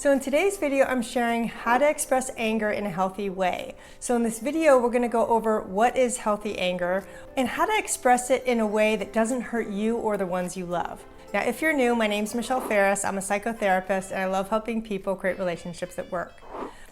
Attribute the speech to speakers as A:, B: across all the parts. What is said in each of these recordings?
A: So in today's video, I'm sharing how to express anger in a healthy way. So in this video, we're going to go over what is healthy anger and how to express it in a way that doesn't hurt you or the ones you love. Now, if you're new, my name's Michelle Ferris. I'm a psychotherapist and I love helping people create relationships that work.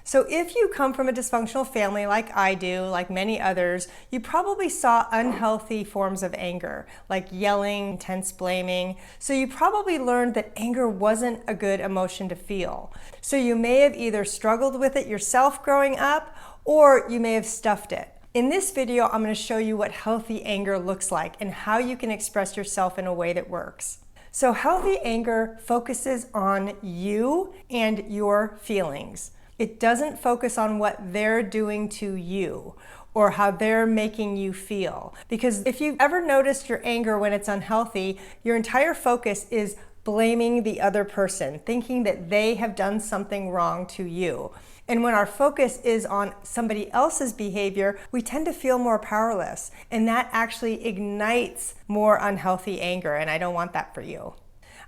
A: So if you come from a dysfunctional family like I do, like many others, you probably saw unhealthy forms of anger, like yelling, intense blaming. So you probably learned that anger wasn't a good emotion to feel. So you may have either struggled with it yourself growing up, or you may have stuffed it. In this video, I'm going to show you what healthy anger looks like and how you can express yourself in a way that works. So healthy anger focuses on you and your feelings. It doesn't focus on what they're doing to you or how they're making you feel. Because if you've ever noticed your anger when it's unhealthy, your entire focus is blaming the other person, thinking that they have done something wrong to you. And when our focus is on somebody else's behavior, we tend to feel more powerless. And that actually ignites more unhealthy anger, and I don't want that for you.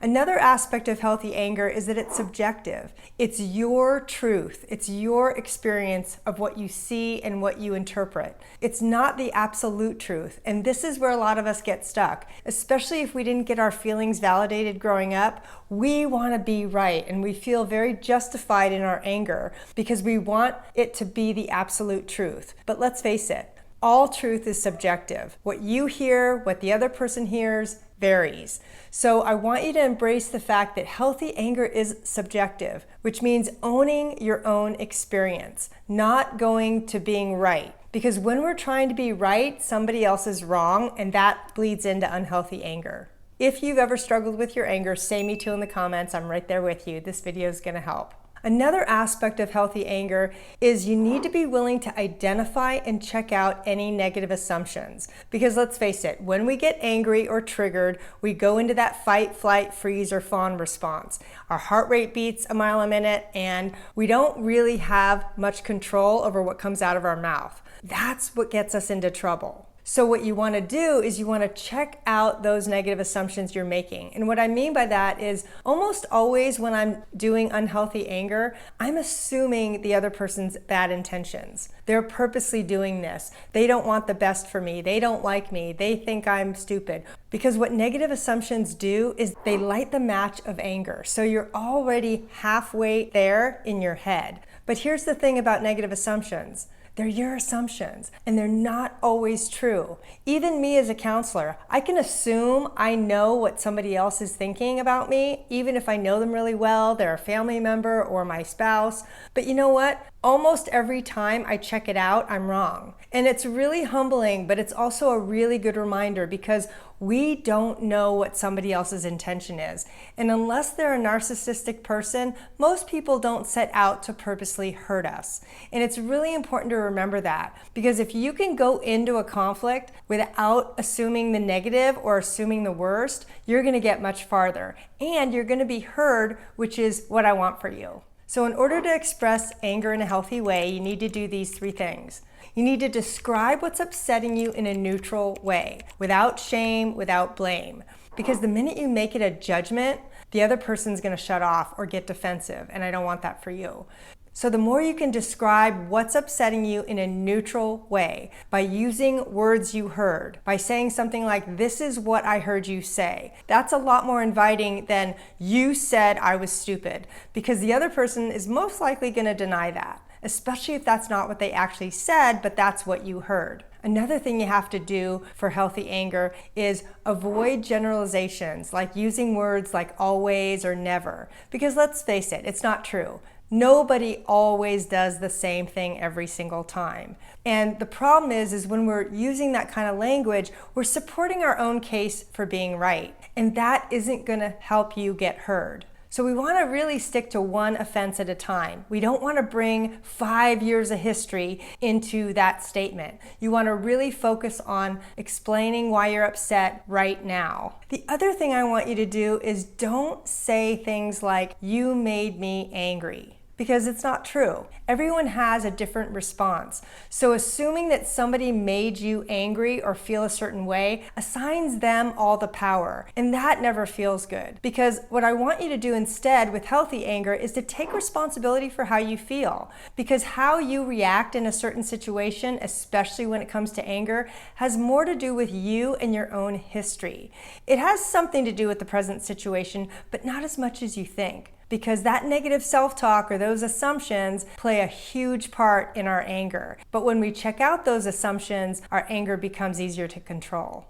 A: Another aspect of healthy anger is that it's subjective. It's your truth. It's your experience of what you see and what you interpret. It's not the absolute truth. And this is where a lot of us get stuck, especially if we didn't get our feelings validated growing up. We want to be right, and we feel very justified in our anger because we want it to be the absolute truth. But let's face it, all truth is subjective. What you hear, what the other person hears, varies. So I want you to embrace the fact that healthy anger is subjective, which means owning your own experience, not going to being right. Because when we're trying to be right, somebody else is wrong, and that bleeds into unhealthy anger. If you've ever struggled with your anger, say me too in the comments. I'm right there with you. This video is going to help. Another aspect of healthy anger is you need to be willing to identify and check out any negative assumptions. Because let's face it, when we get angry or triggered, we go into that fight, flight, freeze, or fawn response. Our heart rate beats a mile a minute, and we don't really have much control over what comes out of our mouth. That's what gets us into trouble. So what you want to do is you want to check out those negative assumptions you're making. And what I mean by that is almost always when I'm doing unhealthy anger, I'm assuming the other person's bad intentions. They're purposely doing this. They don't want the best for me. They don't like me. They think I'm stupid. Because what negative assumptions do is they light the match of anger. So you're already halfway there in your head. But here's the thing about negative assumptions. They're your assumptions, and they're not always true. Even me as a counselor, I can assume I know what somebody else is thinking about me, even if I know them really well, they're a family member or my spouse. But you know what? Almost every time I check it out, I'm wrong. And it's really humbling, but it's also a really good reminder because we don't know what somebody else's intention is. And unless they're a narcissistic person, most people don't set out to purposely hurt us. And it's really important to remember that, because if you can go into a conflict without assuming the negative or assuming the worst, you're going to get much farther. And you're going to be heard, which is what I want for you. So in order to express anger in a healthy way, you need to do these three things. You need to describe what's upsetting you in a neutral way, without shame, without blame. Because the minute you make it a judgment, the other person's going to shut off or get defensive, and I don't want that for you. So the more you can describe what's upsetting you in a neutral way, by using words you heard, by saying something like, "This is what I heard you say," that's a lot more inviting than "you said I was stupid," because the other person is most likely going to deny that, especially if that's not what they actually said, but that's what you heard. Another thing you have to do for healthy anger is avoid generalizations, like using words like always or never, because let's face it, it's not true. Nobody always does the same thing every single time. And the problem is when we're using that kind of language, we're supporting our own case for being right. And that isn't going to help you get heard. So we want to really stick to one offense at a time. We don't want to bring 5 years of history into that statement. You want to really focus on explaining why you're upset right now. The other thing I want you to do is don't say things like, "You made me angry." because it's not true. Everyone has a different response. So assuming that somebody made you angry or feel a certain way assigns them all the power, and that never feels good. Because what I want you to do instead with healthy anger is to take responsibility for how you feel. Because how you react in a certain situation, especially when it comes to anger, has more to do with you and your own history. It has something to do with the present situation, but not as much as you think. Because that negative self-talk or those assumptions play a huge part in our anger. But when we check out those assumptions, our anger becomes easier to control.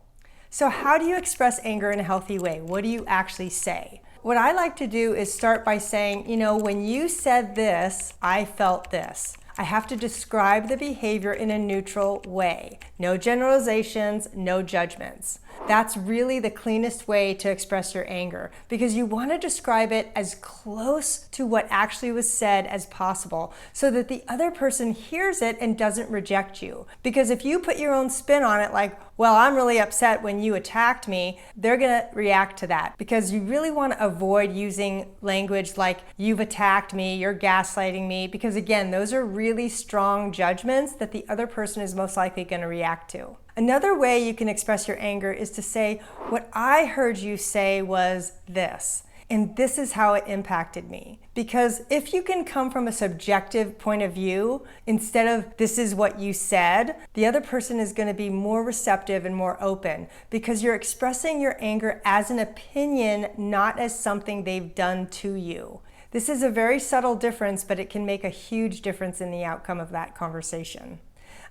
A: So how do you express anger in a healthy way? What do you actually say? What I like to do is start by saying, when you said this, I felt this. I have to describe the behavior in a neutral way. No generalizations, no judgments. That's really the cleanest way to express your anger, because you want to describe it as close to what actually was said as possible so that the other person hears it and doesn't reject you. Because if you put your own spin on it like, well, I'm really upset when you attacked me, they're going to react to that, because you really want to avoid using language like you've attacked me, you're gaslighting me, because again, those are really strong judgments that the other person is most likely going to react to. Another way you can express your anger is to say, what I heard you say was this, and this is how it impacted me. Because if you can come from a subjective point of view, instead of this is what you said, the other person is going to be more receptive and more open, because you're expressing your anger as an opinion, not as something they've done to you. This is a very subtle difference, but it can make a huge difference in the outcome of that conversation.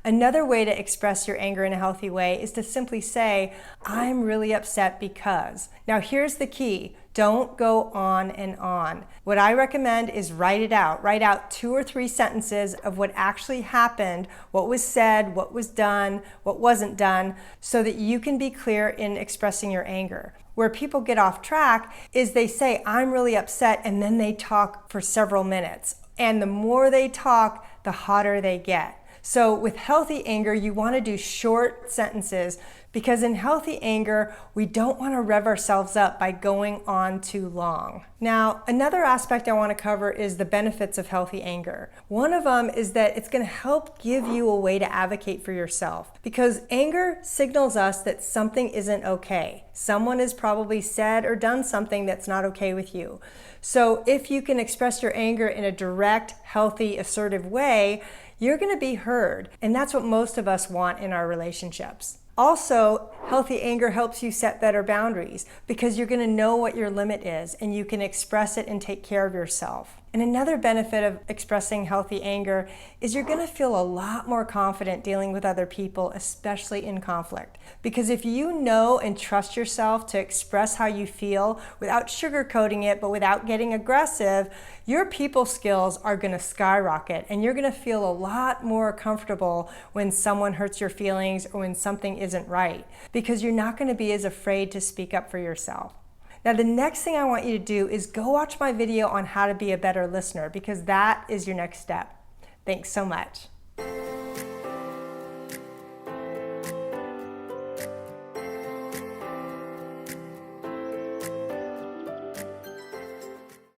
A: Another way to express your anger in a healthy way is to simply say, I'm really upset because. Now here's the key. Don't go on and on. What I recommend is write it out. Write out 2 or 3 sentences of what actually happened, what was said, what was done, what wasn't done, so that you can be clear in expressing your anger. Where people get off track is they say, I'm really upset, and then they talk for several minutes. And the more they talk, the hotter they get. So with healthy anger, you want to do short sentences, because in healthy anger, we don't want to rev ourselves up by going on too long. Now, another aspect I want to cover is the benefits of healthy anger. One of them is that it's going to help give you a way to advocate for yourself, because anger signals us that something isn't okay. Someone has probably said or done something that's not okay with you. So if you can express your anger in a direct, healthy, assertive way, you're going to be heard. And that's what most of us want in our relationships. Also, healthy anger helps you set better boundaries, because you're going to know what your limit is and you can express it and take care of yourself. And another benefit of expressing healthy anger is you're going to feel a lot more confident dealing with other people, especially in conflict. Because if you know and trust yourself to express how you feel without sugarcoating it, but without getting aggressive, your people skills are going to skyrocket, and you're going to feel a lot more comfortable when someone hurts your feelings or when something isn't right, because you're not going to be as afraid to speak up for yourself. Now, the next thing I want you to do is go watch my video on how to be a better listener, because that is your next step. Thanks so much.